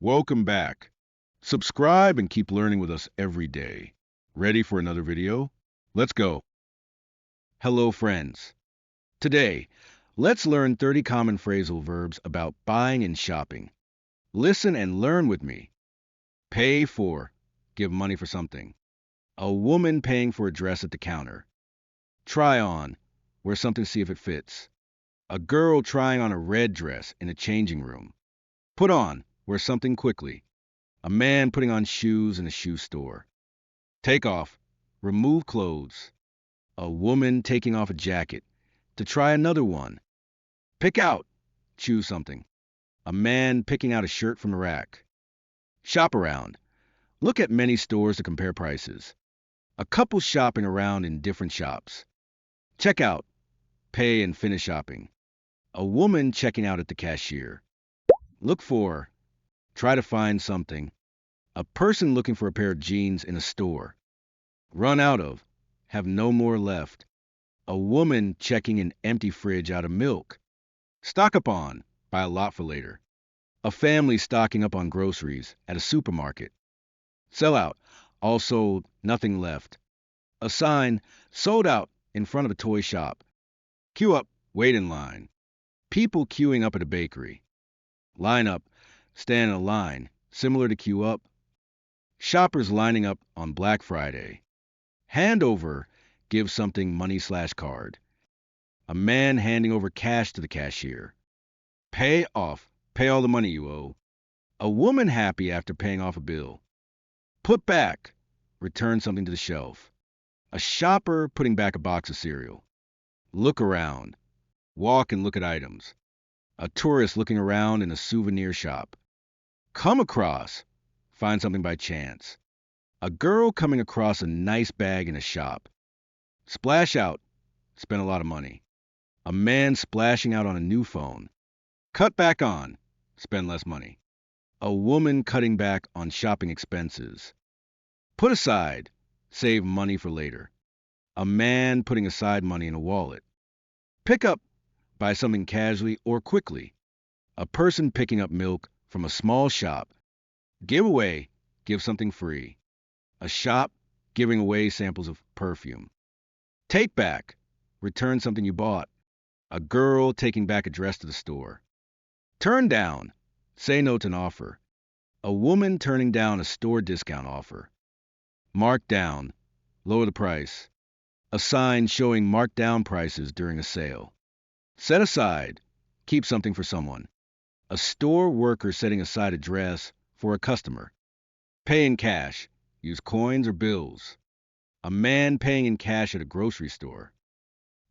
Welcome back. Subscribe and keep learning with us every day. Ready for another video? Let's go. Hello, friends. Today, let's learn 30 common phrasal verbs about buying and shopping. Listen and learn with me. Pay for, give money for something. A woman paying for a dress at the counter. Try on, wear something to see if it fits. A girl trying on a red dress in a changing room. Put on, wear something quickly. A man putting on shoes in a shoe store. Take off, remove clothes. A woman taking off a jacket to try another one. Pick out, choose something. A man picking out a shirt from a rack. Shop around, look at many stores to compare prices. A couple shopping around in different shops. Check out, pay and finish shopping. A woman checking out at the cashier. Look for, try to find something. A person looking for a pair of jeans in a store. Run out of, have no more left. A woman checking an empty fridge out of milk. Stock up on, buy a lot for later. A family stocking up on groceries at a supermarket. Sell out, all sold, nothing left. A sign, sold out, in front of a toy shop. Queue up, wait in line. People queuing up at a bakery. Line up, stand in a line, similar to queue up. Shoppers lining up on Black Friday. Hand over, give something money/card. A man handing over cash to the cashier. Pay off, pay all the money you owe. A woman happy after paying off a bill. Put back, return something to the shelf. A shopper putting back a box of cereal. Look around, walk and look at items. A tourist looking around in a souvenir shop. Come across, find something by chance. A girl coming across a nice bag in a shop. Splash out, spend a lot of money. A man splashing out on a new phone. Cut back on, spend less money. A woman cutting back on shopping expenses. Put aside, save money for later. A man putting aside money in a wallet. Pick up, buy something casually or quickly. A person picking up milk from a small shop. Give away, give something free. A shop giving away samples of perfume. Take back, return something you bought. A girl taking back a dress to the store. Turn down, say no to an offer. A woman turning down a store discount offer. Mark down, lower the price. A sign showing marked down prices during a sale. Set aside, keep something for someone. A store worker setting aside a dress for a customer. Pay in cash, use coins or bills. A man paying in cash at a grocery store.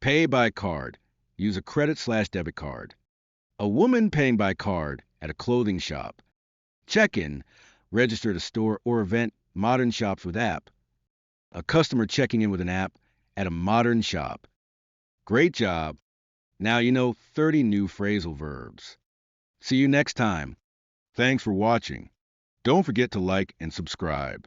Pay by card, use a credit/debit card. A woman paying by card at a clothing shop. Check-in, register at a store or event, modern shops with app. A customer checking in with an app at a modern shop. Great job! Now you know 30 new phrasal verbs. See you next time. Thanks for watching. Don't forget to like and subscribe.